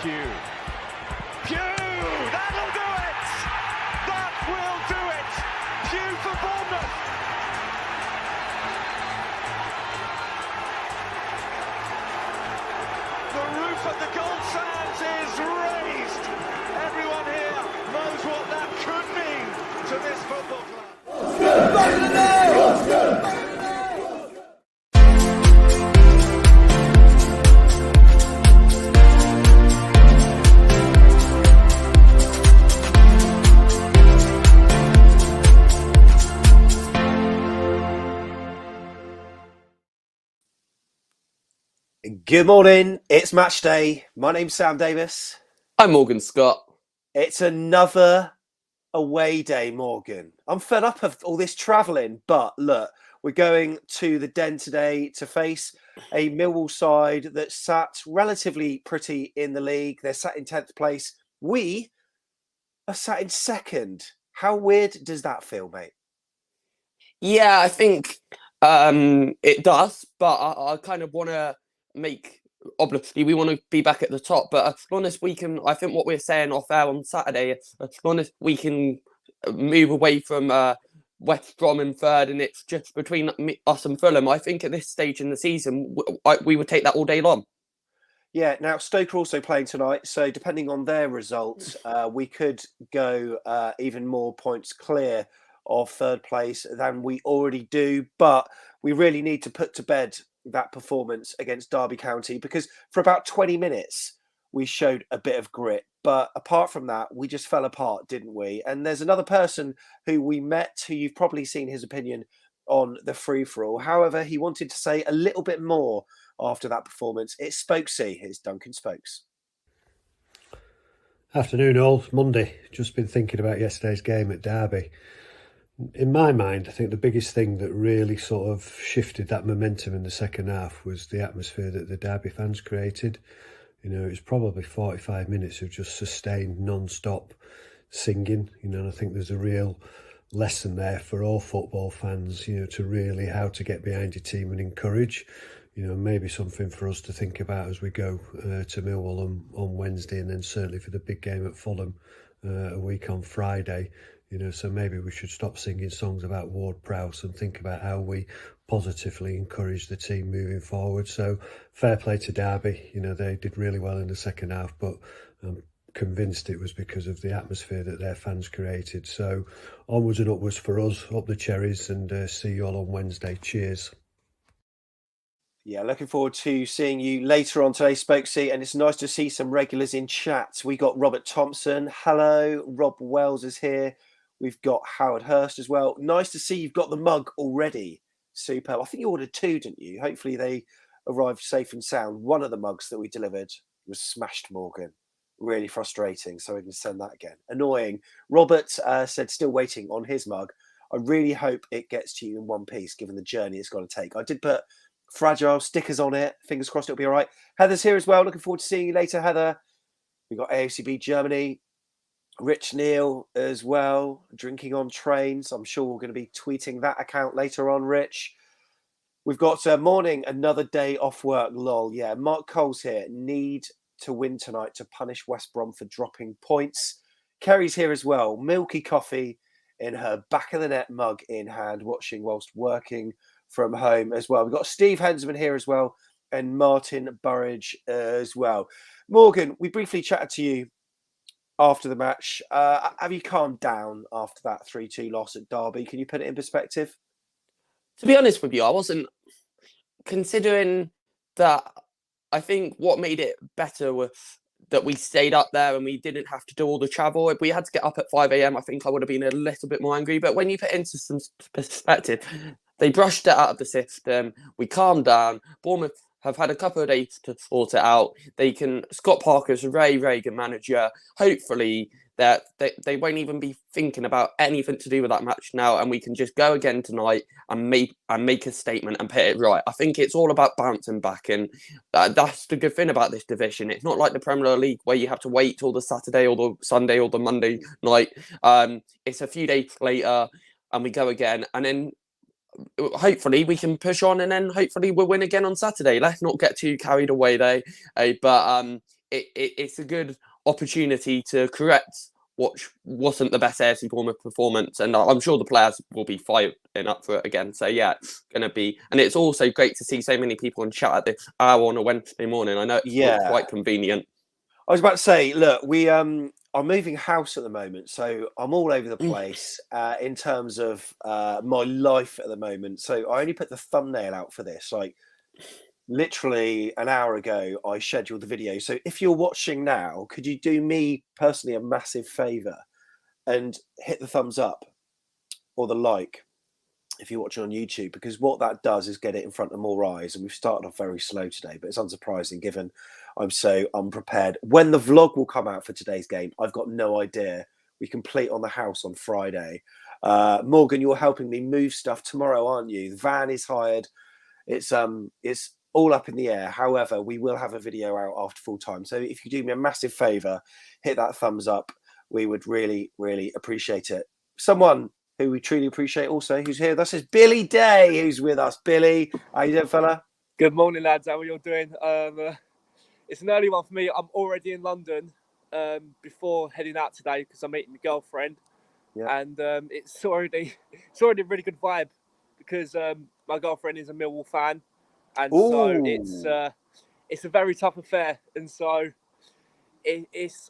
Pugh. That'll do it! That will do it! Pugh for Bournemouth! The roof of the Gold Sands is raised! Everyone here knows what that could mean to this football club. Good morning, it's match day. My name's Sam Davis. I'm Morgan Scott. It's another away day, Morgan. I'm fed up of all this travelling, but look, we're going to the Den today to face a Millwall side that sat relatively pretty in the league. They're sat in 10th place. We are sat in second. How weird does that feel, mate? Yeah, I think it does, but I kind of want to obviously we want to be back at the top, but as long as we can, I think what we're saying off air on Saturday, as long as we can move away from West Brom in third and it's just between us and Fulham, I think at this stage in the season we would take that all day long. Yeah, now Stoke are also playing tonight, so depending on their results, we could go even more points clear of third place than we already do, but we really need to put to bed that performance against Derby County, because for about 20 minutes we showed a bit of grit, but apart from that we just fell apart, didn't we? And there's another person who we met who you've probably seen his opinion on the free-for-all. However, he wanted to say a little bit more after that performance. It's Spokesy. Here's Duncan Spokes. Afternoon all, Monday. Just been thinking about yesterday's game at Derby. In my mind, I think the biggest thing that really sort of shifted that momentum in the second half was the atmosphere that the Derby fans created. You know, it was probably 45 minutes of just sustained non-stop singing. You know, and I think there's a real lesson there for all football fans, you know, to really how to get behind your team and encourage. You know, maybe something for us to think about as we go to Millwall on Wednesday, and then certainly for the big game at Fulham a week on Friday. You know, so maybe we should stop singing songs about Ward-Prowse and think about how we positively encourage the team moving forward. So fair play to Derby. You know, they did really well in the second half, but I'm convinced it was because of the atmosphere that their fans created. So onwards and upwards for us, up the Cherries, and see you all on Wednesday. Cheers. Yeah, looking forward to seeing you later on today, Spokesy, and it's nice to see some regulars in chat. We got Robert Thompson. Hello, Rob Wells is here. We've got Howard Hurst as well. Nice to see you've got the mug already. Superb. I think you ordered two, didn't you? Hopefully they arrived safe and sound. One of the mugs that we delivered was smashed, Morgan. Really frustrating. So we can send that again. Annoying. Robert said still waiting on his mug. I really hope it gets to you in one piece, given the journey it's got to take. I did put fragile stickers on it. Fingers crossed it'll be all right. Heather's here as well. Looking forward to seeing you later, Heather. We've got AFCB Germany. Rich Neal as well, drinking on trains. I'm sure we're going to be tweeting that account later on, Rich. We've got morning, another day off work, lol. Yeah, Mark Cole's here. Need to win tonight to punish West Brom for dropping points. Kerry's here as well. Milky coffee in her back of the net mug in hand, watching whilst working from home as well. We've got Steve Hensman here as well, and Martin Burridge as well. Morgan, we briefly chatted to you after the match. Have you calmed down after that 3-2 loss at Derby? Can you put it in perspective? To be honest with you, I wasn't, considering that. I think what made it better was that we stayed up there and we didn't have to do all the travel. If we had to get up at 5 a.m, I think I would have been a little bit more angry. But when you put it into some perspective, they brushed it out of the system. We calmed down. Bournemouth have had a couple of days to sort it out. Scott Parker's a very, very good manager. Hopefully that they won't even be thinking about anything to do with that match now, and we can just go again tonight and make a statement and put it right. I think it's all about bouncing back, and that's the good thing about this division. It's not like the Premier League where you have to wait till the Saturday or the Sunday or the Monday night. It's a few days later and we go again, and then hopefully we can push on, and then hopefully we'll win again on Saturday. Let's not get too carried away though. But it's a good opportunity to correct what wasn't the best AFC Bournemouth performance, and I'm sure the players will be fighting up for it again. So yeah, it's going to be, and it's also great to see so many people in chat at this hour on a Wednesday morning. I know it's not quite convenient. I was about to say, look, we are moving house at the moment, so I'm all over the place in terms of my life at the moment. So I only put the thumbnail out for this, like literally an hour ago. I scheduled the video. So if you're watching now, could you do me personally a massive favour and hit the thumbs up or the like if you're watching on YouTube, because what that does is get it in front of more eyes. And we've started off very slow today, but it's unsurprising given I'm so unprepared. When the vlog will come out for today's game, I've got no idea. We complete on the house on Friday. Morgan, you're helping me move stuff tomorrow, aren't you? The van is hired. It's all up in the air. However, we will have a video out after full time. So if you do me a massive favour, hit that thumbs up. We would really, really appreciate it. Someone who we truly appreciate also, who's here with us, is Billy Day, who's with us. Billy, how you doing, fella? Good morning, lads. How are you all doing? It's an early one for me. I'm already in London before heading out today because I'm meeting my girlfriend. Yeah. And it's already a really good vibe because my girlfriend is a Millwall fan. And so it's a very tough affair. And so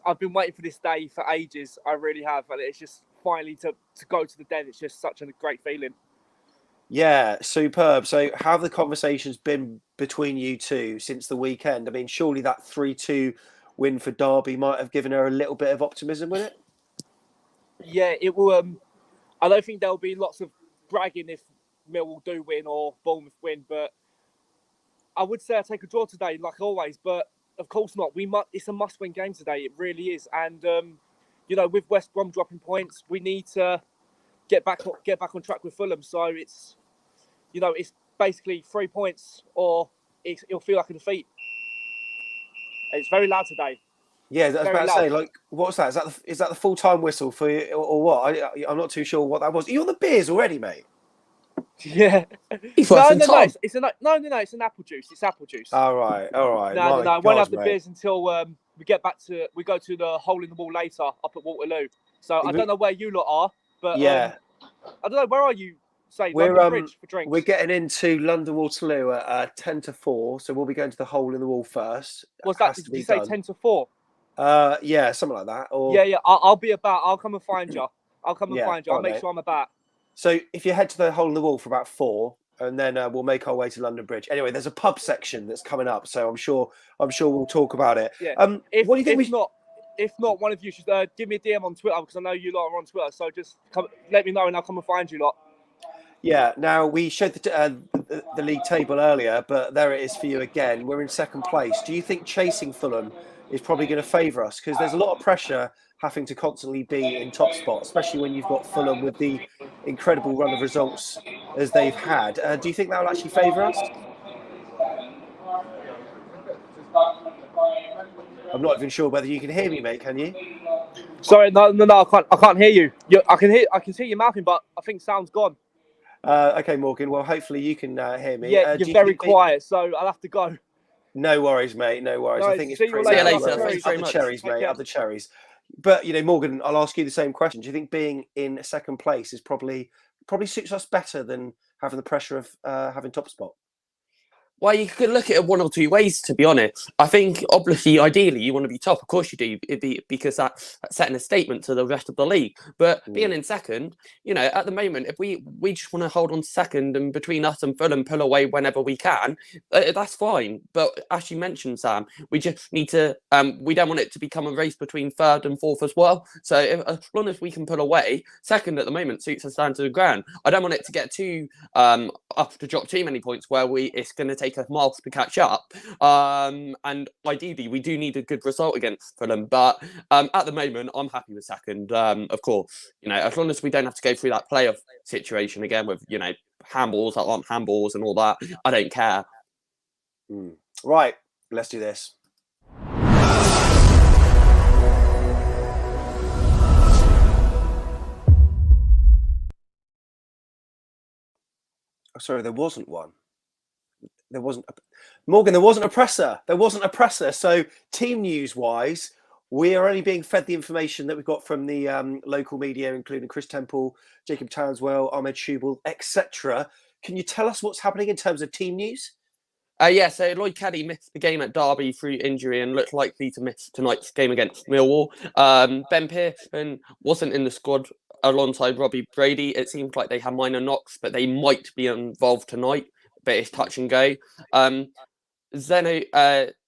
I've been waiting for this day for ages. I really have. And it's just finally to go to the den. It's just such a great feeling. Yeah, superb. So how have the conversations been between you two since the weekend? I mean, surely that 3-2 win for Derby might have given her a little bit of optimism with it? Yeah, it will. I don't think there'll be lots of bragging if Millwall do win or Bournemouth win, but I would say I take a draw today, like always. But of course not. It's a must-win game today. It really is. And with West Brom dropping points, we need to get back on track with Fulham. So it's basically 3 points or it'll feel like a defeat. It's very loud today. Yeah, I was about to say, like, what's that? Is that the full-time whistle for you, or what? I'm not too sure what that was. Are you on the beers already, mate? Yeah. No, it's an apple juice. It's apple juice. All right. No, I won't have the beers until we go to the hole in the wall later up at Waterloo. So I don't know where you lot are, but yeah, I don't know, where are you? Say London Bridge for drinks. We're getting into London Waterloo at 10 to 4, so we'll be going to the hole in the wall first. What's that? Did you say 10 to 4? Yeah, something like that. Or yeah, I'll be about. I'll come and find you. I'll make sure I'm about. So if you head to the hole in the wall for about 4, and then we'll make our way to London Bridge. Anyway, there's a pub section that's coming up, so I'm sure we'll talk about it. Yeah. What do you think? If not, one of you should give me a DM on Twitter because I know you lot are on Twitter. So just let me know and I'll come and find you lot. Yeah. Now we showed the league table earlier, but there it is for you again. We're in second place. Do you think chasing Fulham is probably going to favour us? Because there's a lot of pressure having to constantly be in top spot, especially when you've got Fulham with the incredible run of results as they've had. Do you think that will actually favour us? I'm not even sure whether you can hear me, mate. Can you? Sorry, no, I can't hear you. I can see you mouthing, but I think sound's gone. Okay, Morgan. Well, hopefully you can hear me. Yeah, you're very quiet, so I'll have to go. No worries, mate. No worries. I think it's pretty See you later. Thanks very much. Cherries, mate. Up the cherries. But Morgan, I'll ask you the same question. Do you think being in second place is probably suits us better than having the pressure of having top spot? Well, you could look at it one or two ways, to be honest. I think, obviously, ideally, you want to be top. Of course you do, because that's setting a statement to the rest of the league. But being in second, at the moment, if we just want to hold on to second and between us and Fulham pull away whenever we can, that's fine. But as you mentioned, Sam, we just need to, we don't want it to become a race between third and fourth as well. So as long as we can pull away, second at the moment suits us down to the ground. I don't want it to get too up to drop too many points where it's going to take us miles to catch up, and ideally we do need a good result against Fulham, but at the moment I'm happy with second. Of course, as long as we don't have to go through that playoff situation again with handballs that aren't handballs and all that, I don't care. Right, let's do this. Oh, sorry, there wasn't one. there wasn't Morgan. There wasn't a presser. There wasn't a presser. So team news wise, we are only being fed the information that we've got from the local media, including Chris Temple, Jacob Townswell, Ahmed Shubel, etc. Can you tell us what's happening in terms of team news? So Lloyd Caddy missed the game at Derby through injury and looked likely to miss tonight's game against Millwall. Ben Pearson wasn't in the squad alongside Robbie Brady. It seems like they had minor knocks, but they might be involved tonight, but it's touch and go. Zeno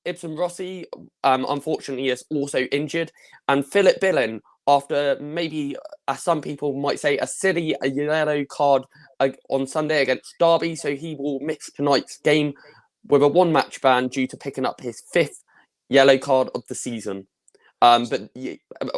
Ibsen Rossi, unfortunately, is also injured. And Philip Billen, after maybe, as some people might say, a silly yellow card on Sunday against Derby, so he will miss tonight's game with a one-match ban due to picking up his 5th yellow card of the season. But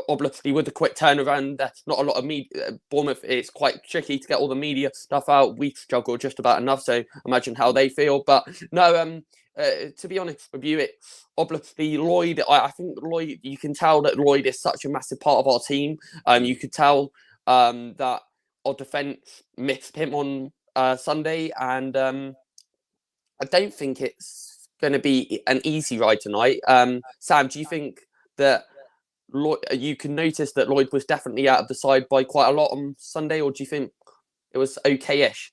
obviously, with the quick turnaround, there's not a lot of media. Bournemouth, it's quite tricky to get all the media stuff out. We struggle just about enough, so imagine how they feel. But no, to be honest with you, it's obviously Lloyd. I think Lloyd, you can tell that Lloyd is such a massive part of our team. You could tell that our defence missed him on Sunday, and I don't think it's going to be an easy ride tonight. Sam, do you think that you can notice that Lloyd was definitely out of the side by quite a lot on Sunday, or do you think it was okay-ish?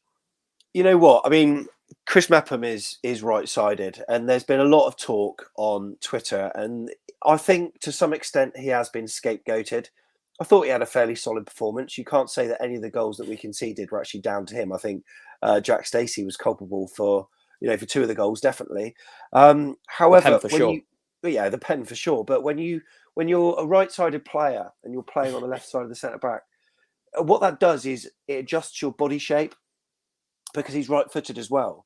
You know what? I mean, Chris Mepham is right-sided, and there's been a lot of talk on Twitter, and I think to some extent he has been scapegoated. I thought he had a fairly solid performance. You can't say that any of the goals that we conceded were actually down to him. I think Jack Stacey was culpable for 2 of the goals, definitely. However, the pen for sure. But when you're a right-sided player and you're playing on the left side of the centre back, what that does is it adjusts your body shape, because he's right-footed as well.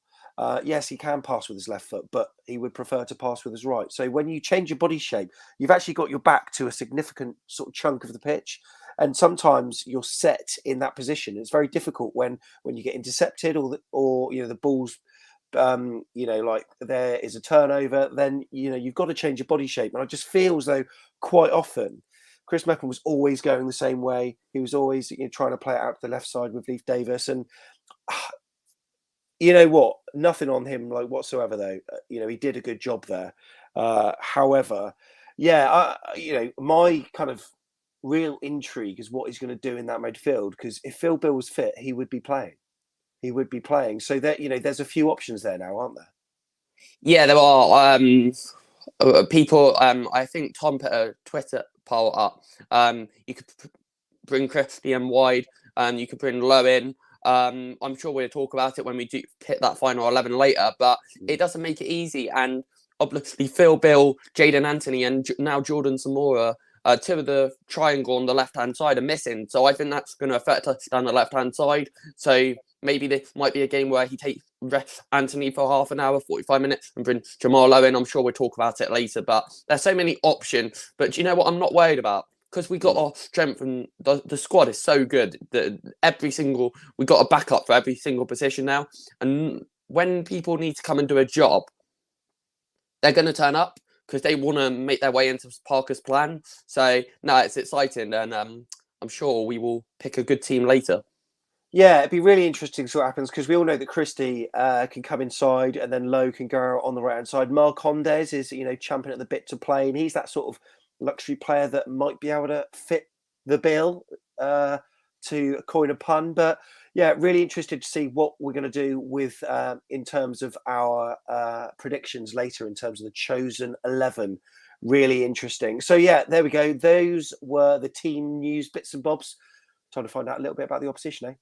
Yes, he can pass with his left foot, but he would prefer to pass with his right. So when you change your body shape, you've actually got your back to a significant sort of chunk of the pitch. And sometimes you're set in that position. It's very difficult when you get intercepted or the ball's like there is a turnover, then you've got to change your body shape. And I just feel as though quite often Chris Mepham was always going the same way. He was always trying to play it out to the left side with Leif Davis, and you know what? Nothing on him whatsoever though. He did a good job there. However, my kind of real intrigue is what he's going to do in that midfield, because if Phil Bill was fit, he would be playing. So that there's a few options there now, aren't there? Yeah, there are people. I think Tom put a Twitter poll up. You could bring Christian wide, and you could bring Lowe in. I'm sure we'll talk about it when we do hit that final 11 later, but it doesn't make it easy. And obviously, Phil Bill, Jaden Anthony, and now Jordan Zamora, 2 of the triangle on the left-hand side are missing. So I think that's going to affect us down the left-hand side. So maybe this might be a game where he takes Anthony for half an hour, 45 minutes, and brings Jamal Lowe in. I'm sure we'll talk about it later, but there's so many options. But do you know what I'm not worried about? Because we got our strength, and the squad is so good that we got a backup for every single position now. And when people need to come and do a job, they're going to turn up because they want to make their way into Parker's plan. So no, it's exciting, and I'm sure we will pick a good team later. Yeah, it'd be really interesting to see what happens, because we all know that Christie can come inside, and then Lowe can go on the right hand side. Marcondes is champing at the bit to play, and he's that sort of luxury player that might be able to fit the bill, to coin a pun. But yeah, really interested to see what we're going to do with in terms of our predictions later in terms of the chosen 11. Really interesting. So yeah, there we go. Those were the team news bits and bobs. Time to find out a little bit about the opposition, eh?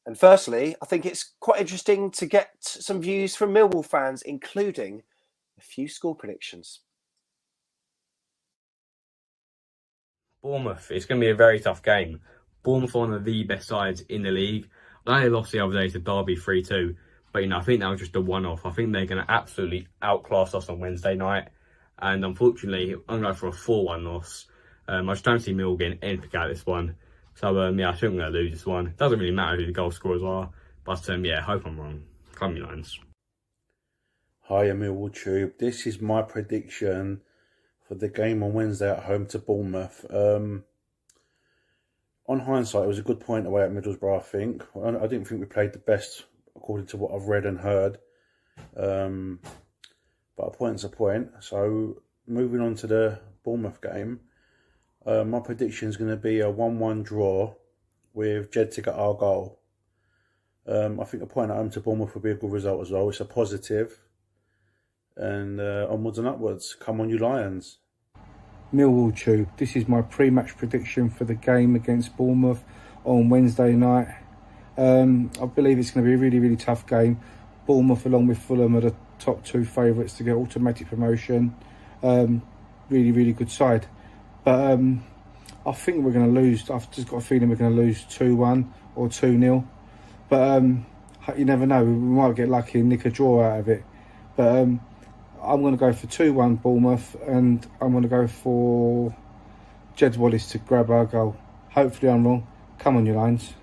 And firstly, I think it's quite interesting to get some views from Millwall fans, including a few score predictions. Bournemouth, it's going to be a very tough game. Bournemouth are one of the best sides in the league. I know they lost the other day to Derby 3-2, but I think that was just a one-off. I think they're going to absolutely outclass us on Wednesday night. And unfortunately, I'm going for a 4-1 loss. I just don't see Millwall getting anything out of this one. So, I think I'm going to lose this one. It doesn't really matter who the goal scorers are. But, I hope I'm wrong. Come on, Lions. Hi, Millwall Tube. This is my prediction for the game on Wednesday at home to Bournemouth. On hindsight, it was a good point away at Middlesbrough, I think. I didn't think we played the best, according to what I've read and heard. But a point's a point. So, moving on to the Bournemouth game, my prediction is going to be a 1-1 draw with Jed to get our goal. I think a point at home to Bournemouth would be a good result as well. It's a positive. And onwards and upwards. Come on, you Lions. Millwall Tube. This is my pre-match prediction for the game against Bournemouth on Wednesday night. I believe it's going to be a really, really tough game. Bournemouth, along with Fulham, are the top two favourites to get automatic promotion. Really, really good side. But I think we're going to lose. I've just got a feeling we're going to lose 2-1 or 2-0. But you never know. We might get lucky and nick a draw out of it. But I'm going to go for 2-1 Bournemouth, and I'm going to go for J Wallace to grab our goal. Hopefully I'm wrong. Come on, you Lions.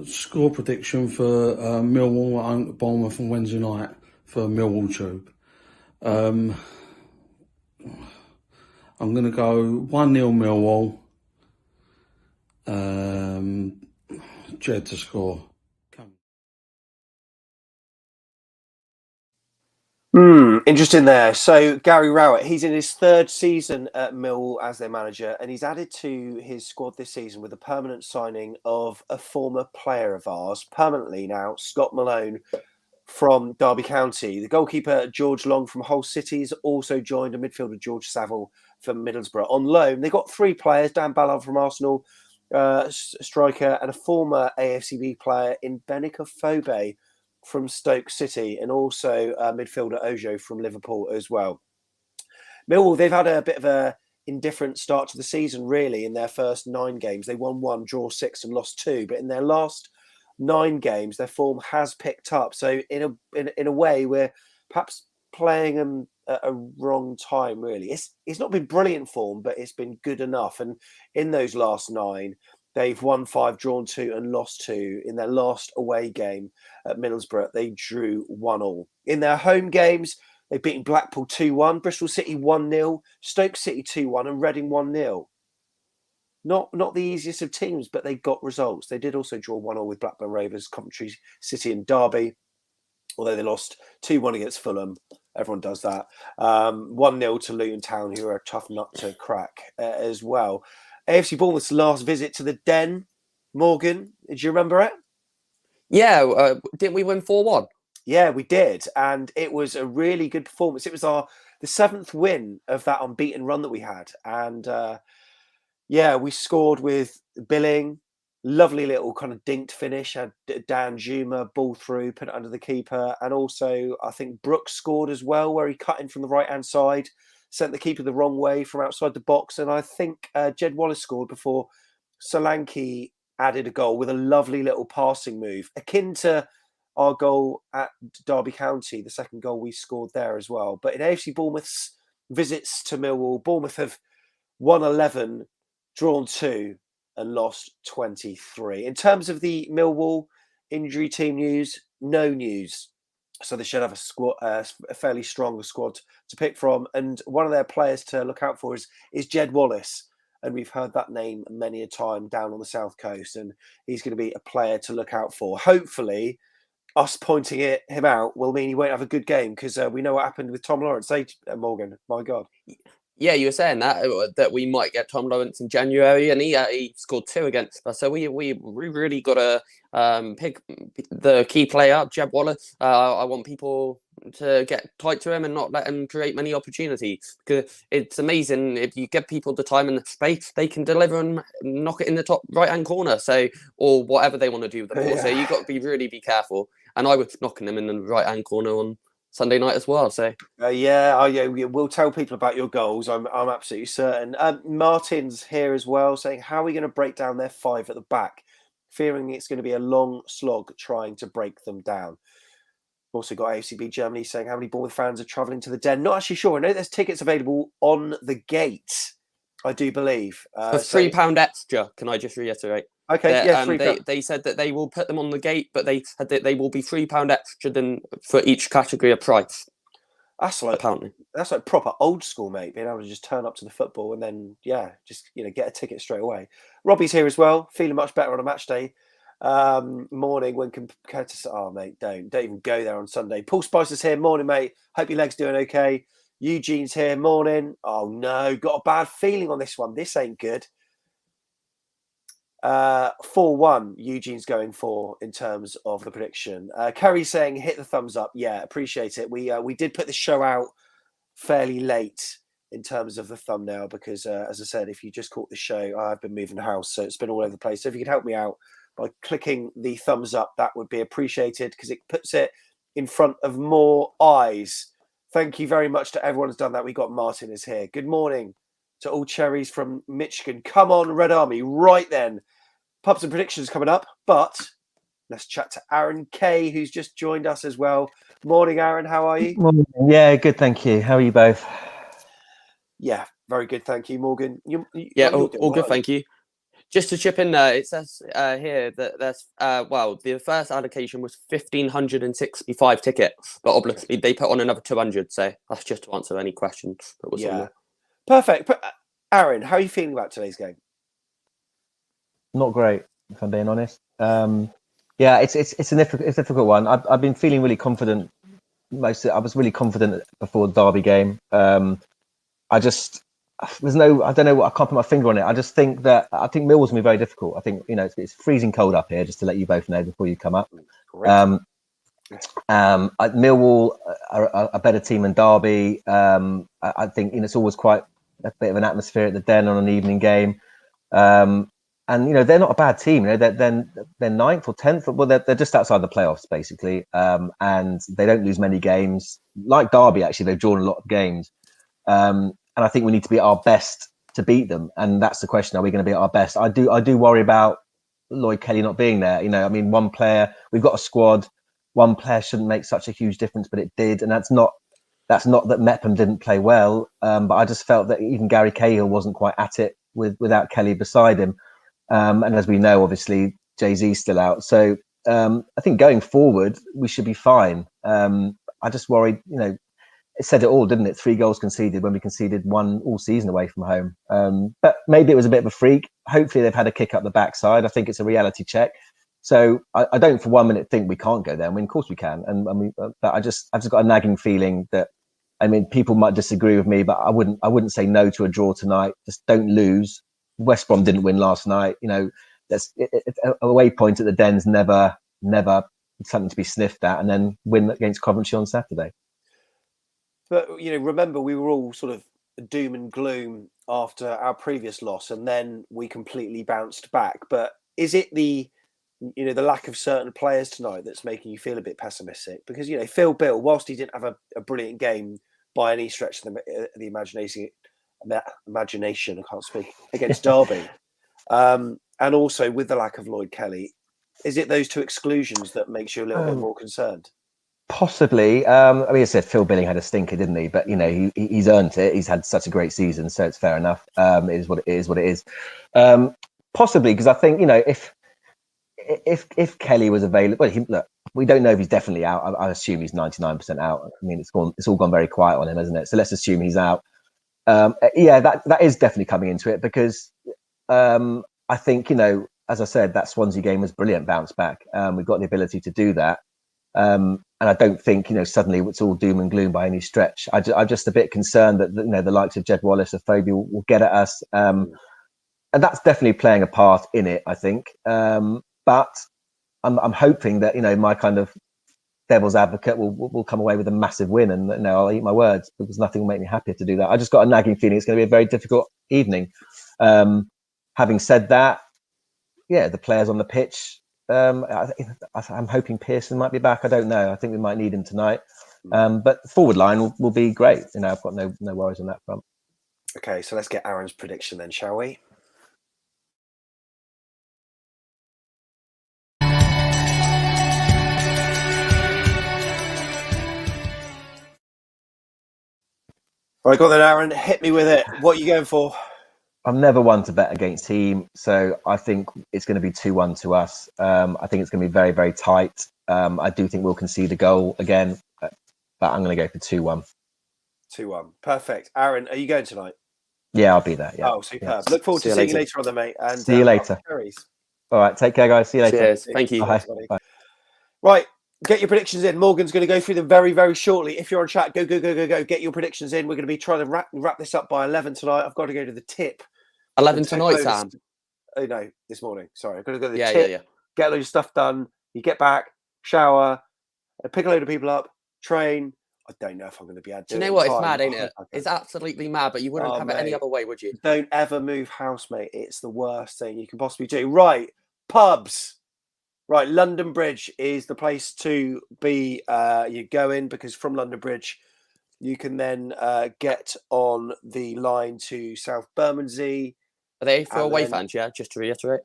Score prediction for Millwall at home to Bournemouth on Wednesday night for Millwall Tube. I'm going to go 1-0 Millwall. Jed to score. Interesting there. So Gary Rowett, he's in his third season at Millwall as their manager, and he's added to his squad this season with a permanent signing of a former player of ours, permanently now, Scott Malone from Derby County. The goalkeeper, George Long from Hull City, has also joined a midfielder, George Saville from Middlesbrough on loan. They've got three players, Dan Ballard from Arsenal, striker, and a former AFCB player in Benica Fobe from Stoke City, and also midfielder Ojo from Liverpool as well. Millwall, they've had a bit of a indifferent start to the season, really. In their first 9 games, they won 1, draw 6 and lost 2. But in their last 9 games, their form has picked up. So in a way, we're perhaps playing them at a wrong time, really. It's not been brilliant form, but it's been good enough. And in those last 9, they've won 5, drawn 2 and lost 2. In their last away game at Middlesbrough, they drew 1-1. In their home games, they've beaten Blackpool 2-1, Bristol City 1-0, Stoke City 2-1 and Reading 1-0. Not the easiest of teams, but they got results. They did also draw 1-1 with Blackburn Rovers, Coventry City and Derby, although they lost 2-1 against Fulham. Everyone does that. 1-0 to Luton Town, who are a tough nut to crack as well. AFC Bournemouth's last visit to the Den. Morgan, did you remember it? Yeah, didn't we win 4-1? Yeah, we did. And it was a really good performance. It was the 7th win of that unbeaten run that we had. And we scored with Billing. Lovely little kind of dinked finish. Had Danjuma, ball through, put it under the keeper. And also, I think Brooks scored as well, where he cut in from the right-hand side, sent the keeper the wrong way from outside the box. And I think J Wallace scored before Solanke added a goal with a lovely little passing move, akin to our goal at Derby County, the second goal we scored there as well. But in AFC Bournemouth's visits to Millwall, Bournemouth have won 11, drawn 2 and lost 23. In terms of the Millwall injury team news, no news. So they should have a fairly strong squad to pick from. And one of their players to look out for is J Wallace. And we've heard that name many a time down on the South Coast. And he's going to be a player to look out for. Hopefully, us pointing him out will mean he won't have a good game, because we know what happened with Tom Lawrence. Morgan, my God. Yeah, you were saying that we might get Tom Lawrence in January, and he scored 2 against us. So we really got to pick the key player, J Wallace. I want people to get tight to him and not let him create many opportunities, because it's amazing if you give people the time and the space, they can deliver and knock it in the top right hand corner. So, or whatever they want to do with the ball. Yeah. So you've got to be careful. And I was knocking him in the right hand corner on Sunday night as well. So we'll tell people about your goals. I'm absolutely certain. Martin's here as well, saying, how are we going to break down their 5 at the back, fearing it's going to be a long slog trying to break them down. Also got AFCB Germany saying, how many Bournemouth fans are travelling to the Den? Not actually sure. I know there's tickets available on the gate, I do believe. For £3 extra, can I just reiterate? Okay, they said that they will put them on the gate, but they said that they will be £3 extra than for each category of price. apparently. That's like proper old school, mate. Being able to just turn up to the football and then, just get a ticket straight away. Robbie's here as well, feeling much better on a match day morning when compared to. Oh, mate, don't even go there on Sunday. Paul Spicer's here, morning, mate. Hope your leg's doing okay. Eugene's here, morning. Oh no, got a bad feeling on this one. This ain't good. 4-1 Eugene's going for in terms of the prediction. Kerry's saying hit the thumbs up. Yeah, appreciate it. We did put the show out fairly late in terms of the thumbnail because as I said, if you just caught the show, I've been moving the house, so it's been all over the place. So if you could help me out by clicking the thumbs up, that would be appreciated because it puts it in front of more eyes. Thank you very much to everyone who's done that. We got Martin is here. Good morning to all Cherries from Michigan. Come on, Red Army. Right then. Pubs and predictions coming up, but let's chat to Aaron Kay, who's just joined us as well. Morning, Aaron. How are you? Morning. Yeah, good. Thank you. How are you both? Yeah, very good. Thank you, Morgan. All good. Thank you. Just to chip in there, it says here that there's, the first allocation was 1,565 tickets, but obviously they put on another 200, so that's just to answer any questions that was on there. Perfect. Aaron, how are you feeling about today's game? Not great, if I'm being honest. It's a difficult one. I've been feeling really confident. I was really confident before the Derby game. I don't know. I can't put my finger on it. I think Millwall's gonna be very difficult. I think it's freezing cold up here. Just to let you both know before you come up. Millwall are a better team than Derby. I think it's always quite a bit of an atmosphere at the Den on an evening game. And they're not a bad team. They're 9th or 10th. Well, they're just outside the playoffs basically, and they don't lose many games. Like Derby, actually, they've drawn a lot of games, and I think we need to be at our best to beat them. And that's the question: are we going to be at our best? I do worry about Lloyd Kelly not being there. One player. We've got a squad. One player shouldn't make such a huge difference, but it did, and that's not that Mepham didn't play well, but I just felt that even Gary Cahill wasn't quite at it without Kelly beside him. And as we know, obviously, Jay-Z's still out. So I think going forward, we should be fine. I just worried, it said it all, didn't it? 3 goals conceded when we conceded 1 all season away from home. But maybe it was a bit of a freak. Hopefully they've had a kick up the backside. I think it's a reality check. So I don't for 1 minute think we can't go there. Of course we can. But I've just got a nagging feeling that, people might disagree with me, but I wouldn't say no to a draw tonight. Just don't lose. West Brom didn't win last night. That's a away point at the Den's never something to be sniffed at, and then win against Coventry on Saturday. But remember, we were all sort of doom and gloom after our previous loss, and then we completely bounced back. But is it the lack of certain players tonight that's making you feel a bit pessimistic? Because Phil Bill, whilst he didn't have a brilliant game by any stretch of the imagination, I can't speak, against Derby, and also with the lack of Lloyd Kelly, is it those 2 exclusions that makes you a little bit more concerned? Possibly. I said Phil Billing had a stinker, didn't he? But he's earned it. He's had such a great season, so it's fair enough. It is what it is. Possibly because I think if Kelly was available, we don't know if he's definitely out. I assume he's 99% out. It's all gone very quiet on him, hasn't it? So let's assume he's out. That is definitely coming into it because I think, as I said, that Swansea game was brilliant bounce back. We've got the ability to do that. And I don't think, suddenly it's all doom and gloom by any stretch. I'm just a bit concerned that, the likes of J Wallace or Phobia will get at us. And that's definitely playing a part in it, I think. But I'm hoping that, my kind of devil's advocate will come away with a massive win, and I'll eat my words because nothing will make me happier to do that. I just got a nagging feeling it's going to be a very difficult evening. Having said that, the players on the pitch, I'm hoping Pearson might be back. I don't know. I think we might need him tonight. But the forward line will be great. I've got no worries on that front. Okay, so let's get Aaron's prediction then, shall we? All right, go on then, Aaron. Hit me with it. What are you going for? I'm never one to bet against team, so I think it's going to be 2-1 to us. I think it's going to be very, very tight. I do think we'll concede a goal again, but I'm going to go for 2-1. 2-1. Perfect. Aaron, are you going tonight? Yeah, I'll be there. Yeah. Oh, superb. Yeah. Look forward See to you seeing you later. later on, then, mate. And See you later. Cherries. All right. Take care, guys. See you later. Cheers. Thank you. Bye. Buddy. Bye. Right. Get your predictions in. Morgan's going to go through them very, very shortly. If you're on chat, go. Get your predictions in. We're going to be trying to wrap this up by 11 tonight. I've got to go to the tip. 11 tonight, Sam. Oh, no, this morning. Sorry. I've got to go to the Yeah, tip. yeah. Get a load of stuff done. You get back, shower, pick a load of people up, train. I don't know if I'm going to be able to Do you know what? It's mad, ain't it? It's absolutely mad, but you wouldn't have it any other way, would you? Don't ever move house, mate. It's the worst thing you can possibly do. Right. Pubs. Right. London Bridge is the place to be. You go in because from London Bridge, you can then get on the line to South Bermondsey. Are they for away fans? Yeah, just to reiterate.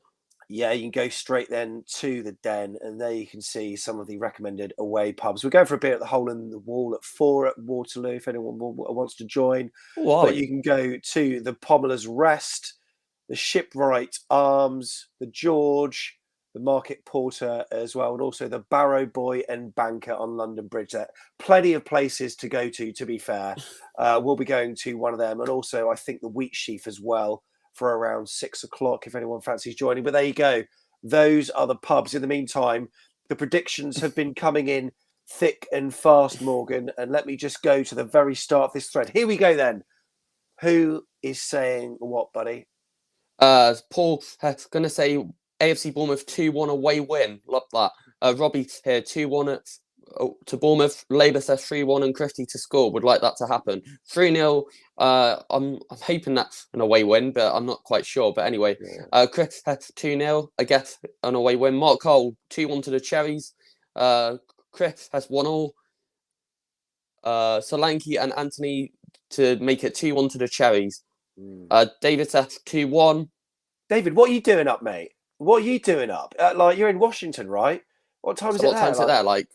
Yeah, you can go straight then to the Den, and there you can see some of the recommended away pubs. We're going for a beer at the Hole in the Wall at 4 at Waterloo if anyone wants to join. But you can go to the Pommelers Rest, the Shipwright Arms, the George, the Market Porter as well, and also the Barrow Boy and Banker on London Bridge. There, plenty of places to go to be fair. We'll be going to one of them, and also I think the Wheat Sheaf as well, for around 6 o'clock if anyone fancies joining. But there you go. Those are the pubs. In the meantime, the predictions have been coming in thick and fast, Morgan. And let me just go to the very start of this thread. Here we go then. Who is saying what, buddy? Paul going to say AFC Bournemouth 2-1 away win. Love that. Robbie here 2-1 to Bournemouth. Labour says 3-1 and Christie to score. Would like that to happen. 3-0. I'm hoping that's an away win, but I'm not quite sure. But anyway, Chris has 2-0. I guess an away win. Mark Cole 2-1 to the Cherries. Chris has 1-1. Solanke and Anthony to make it 2-1 to the Cherries. David says 2-1. David, what are you doing up, mate? What are you doing up? Like you're in Washington, right? What time is it there? What time's it there? Like.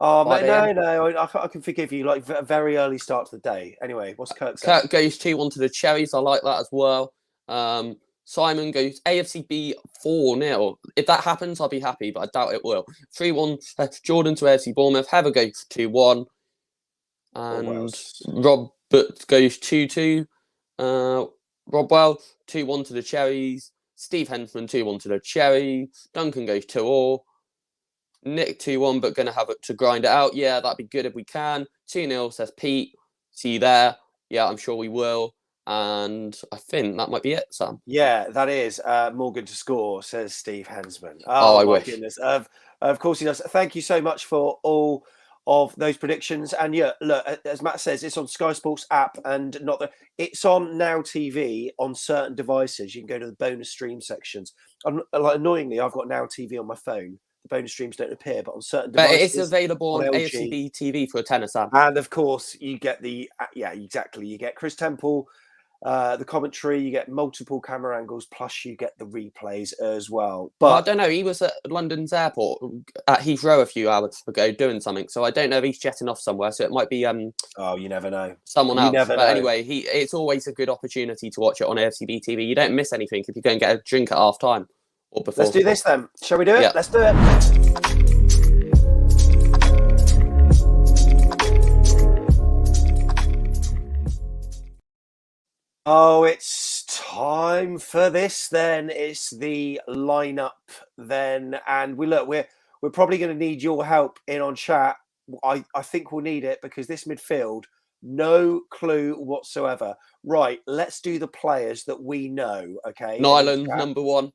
Oh, mate, no, I can forgive you. Like a very early start to the day. Anyway, what's Kirk saying? Kirk goes 2-1 to the Cherries. I like that as well. Simon goes AFCB 4-0. If that happens, I'll be happy, but I doubt it will. 3-1 Jordan to AFC Bournemouth. Heather goes 2-1. And Robert goes 2-2. Robwell 2-1 to the Cherries. Steve Hensman 2-1 to the Cherries. Duncan goes 2-0. Nick 2-1, but going to have it to grind it out. Yeah, that'd be good if we can. 2-0 says Pete. See you there. Yeah, I'm sure we will. And I think that might be it, Sam. Yeah, that is Morgan to score, says Steve Hensman. Oh, I my wish. Goodness. Of course he does. Thank you so much for all of those predictions. And yeah, look, as Matt says, it's on Sky Sports app and it's on Now TV on certain devices. You can go to the bonus stream sections. Annoyingly, I've got Now TV on my phone. The bonus streams don't appear, but on certain devices. But it is available on AFCB TV for a tenner, Sam. And of course, you get you get Chris Temple, the commentary, you get multiple camera angles, plus you get the replays as well. But I don't know. He was at London's airport at Heathrow a few hours ago doing something, so I don't know if he's jetting off somewhere. So it might be oh, you never know. Someone else. But anyway, it's always a good opportunity to watch it on AFCB TV. You don't miss anything if you go and get a drink at half time. Or before. Let's do this then. Shall we do it? Yeah. Let's do it. Oh, it's time for this then. It's the lineup then. And we're probably going to need your help in on chat. I think we'll need it because this midfield, no clue whatsoever. Right, let's do the players that we know, okay? Nyland, number 1.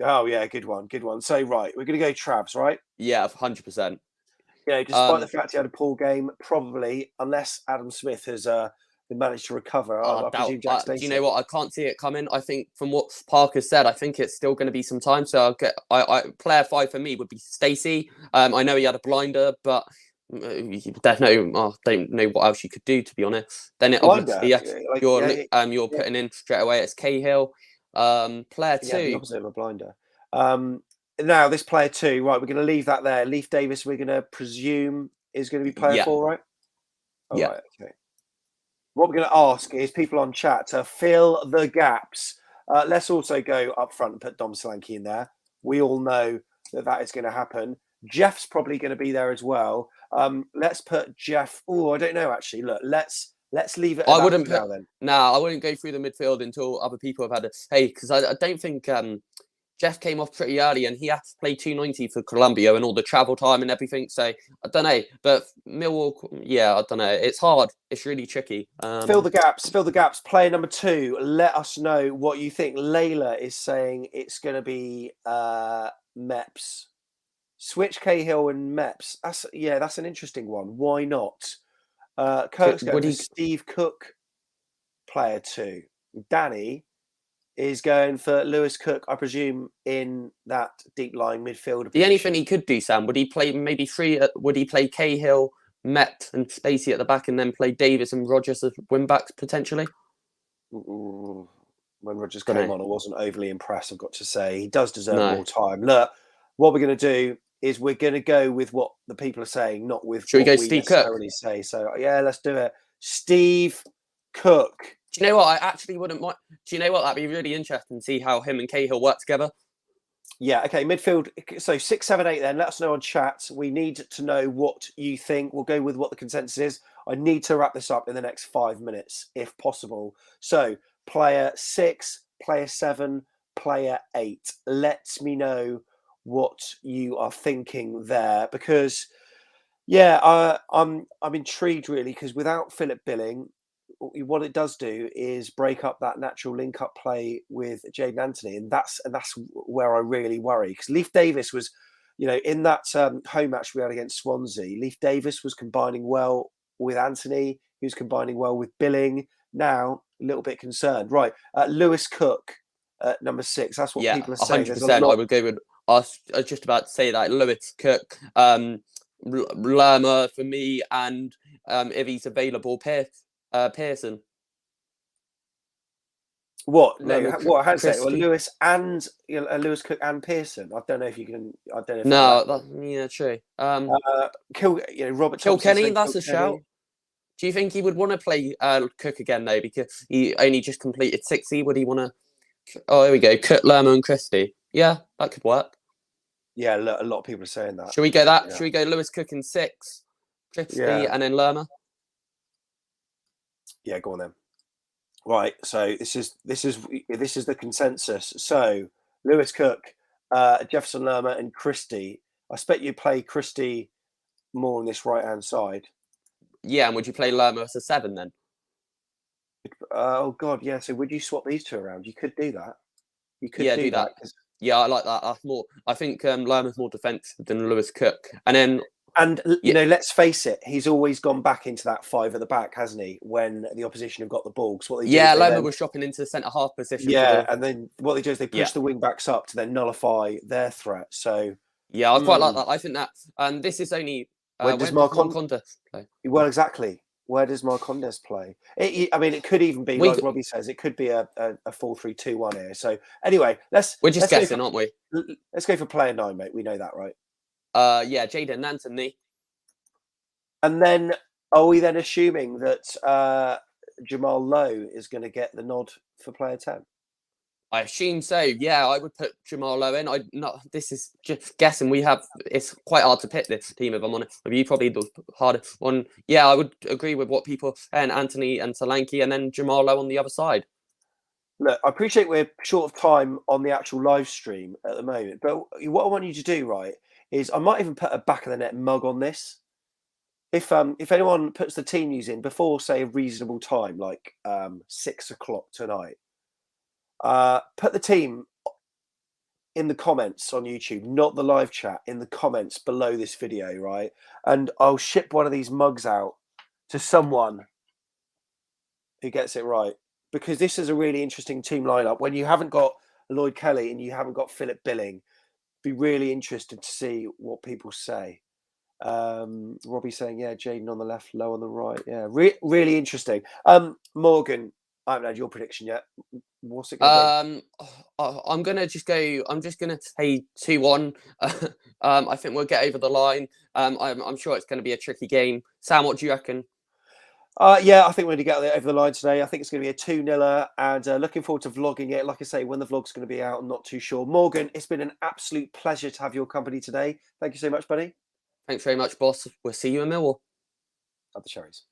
Oh, yeah, good one. So, right, we're going to go Travs, right? Yeah, 100%. You know, despite the fact he had a poor game, probably, unless Adam Smith has managed to recover. I presume Jack Stacey. Do you know what? I can't see it coming. I think from what Parker said, I think it's still going to be some time. So player 5 for me would be Stacey. I know he had a blinder, but I don't know what else you could do, to be honest. Then you're putting in straight away. It's Cahill. Player 2. The opposite of a blinder. Now this player 2, right? We're going to leave that there. Leif Davis, we're going to presume is going to be player 4, right? Yeah. Right, okay. What we're going to ask is people on chat to fill the gaps. Let's also go up front and put Dom Solanke in there. We all know that is going to happen. Jeff's probably going to be there as well. Let's put Jeff. Oh, I don't know actually. Look, let's Let's leave it. I wouldn't now then. I wouldn't go through the midfield until other people have had a say, because I don't think Jeff came off pretty early and he had to play 290 for Colombia and all the travel time and everything. So I don't know, but Millwall, I don't know. It's hard. It's really tricky. Fill the gaps. Fill the gaps. Player number 2. Let us know what you think. Layla is saying it's going to be Meps. Switch Cahill and Meps. That's an interesting one. Why not? Kirk's going for Steve Cook, player 2. Danny is going for Lewis Cook, I presume, in that deep lying midfielder position. The only thing he could do, Sam, would he play maybe 3? Would he play Cahill, Met, and Spacey at the back, and then play Davis and Rodgers as wing backs potentially? When Rodgers came on, I wasn't overly impressed, I've got to say. He does deserve more time. Look, what we're going to do is we're going to go with what the people are saying, not with what we necessarily say. So, let's do it. Steve Cook. Do you know what? I actually wouldn't mind. Do you know what? That'd be really interesting to see how him and Cahill work together. Yeah, okay. Midfield. So 6, 7, 8 then. Let us know on chat. We need to know what you think. We'll go with what the consensus is. I need to wrap this up in the next 5 minutes, if possible. So player 6, player 7, player 8. Let me know what you are thinking there. Because, I'm intrigued, really, because without Philip Billing, what it does do is break up that natural link-up play with Jadon Anthony, and that's where I really worry. Because Leif Davis was, in that home match we had against Swansea, Leif Davis was combining well with Anthony. He was combining well with Billing. Now, a little bit concerned. Right, Lewis Cook at number 6. That's what people are saying. 100%. I would go with. I was just about to say that Lewis Cook, Lerma for me, and if he's available, Pearson. What? No, what? How to say it? Well, Lewis and Lewis Cook and Pearson. I don't know if you can. I don't know. No, true. Robert Kilkenny. That's a shout. Do you think he would want to play Cook again though? Because he only just completed 60. Would he want to? Oh, here we go. Cook, Lerma, and Christie. Yeah, that could work. Yeah, a lot of people are saying that. Should we go that? Yeah. Should we go Lewis Cook in 6, Christie, and then Lerma? Yeah, go on then. Right, so this is the consensus. So Lewis Cook, Jefferson Lerma, and Christie. I expect you play Christie more on this right hand side. Yeah, and would you play Lerma as a 7 then? Oh God, yeah. So would you swap these two around? You could do that. You could do that. Yeah, I like that. I think Lerma's more defensive than Lewis Cook, and then. And, let's face it, he's always gone back into that 5 at the back, hasn't he, when the opposition have got the ball? Lerma was dropping into the centre-half position. Yeah, and then what they do is they push the wing-backs up to then nullify their thret. So yeah, I quite like that. I think that this is only... where does Marcondes play? Well, exactly. Where does Marcondes play? It could even be, like Robbie says, it could be a 4-3-2-1 here. So anyway, we're just guessing, aren't we? Let's go for player 9, mate. We know that, right? Jadon Anthony. And then, are we then assuming that Jamal Lowe is going to get the nod for player 10? I assume so. Yeah, I would put Jamal Lowe in. This is just guessing. It's quite hard to pick this team, if I'm honest. You probably the hardest one. Yeah, I would agree with what people and Anthony and Solanke, and then Jamal Lowe on the other side. Look, I appreciate we're short of time on the actual live stream at the moment, but what I want you to do, right, is I might even put a back of the net mug on this. If anyone puts the team news in before, say, a reasonable time, like 6 o'clock tonight, put the team in the comments on YouTube, not the live chat, in the comments below this video, right? And I'll ship one of these mugs out to someone who gets it right. Because this is a really interesting team lineup. When you haven't got Lloyd Kelly and you haven't got Philip Billing, be really interested to see what people say. Robbie saying, yeah, Jadon on the left, Lowe on the right. Yeah, really interesting. Morgan, I haven't had your prediction yet. What's it going to be? I'm just gonna say 2-1. I think we'll get over the line. I'm sure it's going to be a tricky game. Sam, what do you reckon? Yeah, I think we're going to get over the line today. I think it's going to be a 2-0, and looking forward to vlogging it. Like I say, when the vlog's going to be out, I'm not too sure. Morgan, it's been an absolute pleasure to have your company today. Thank you so much, buddy. Thanks very much, boss. We'll see you in Millwall. At the Cherries.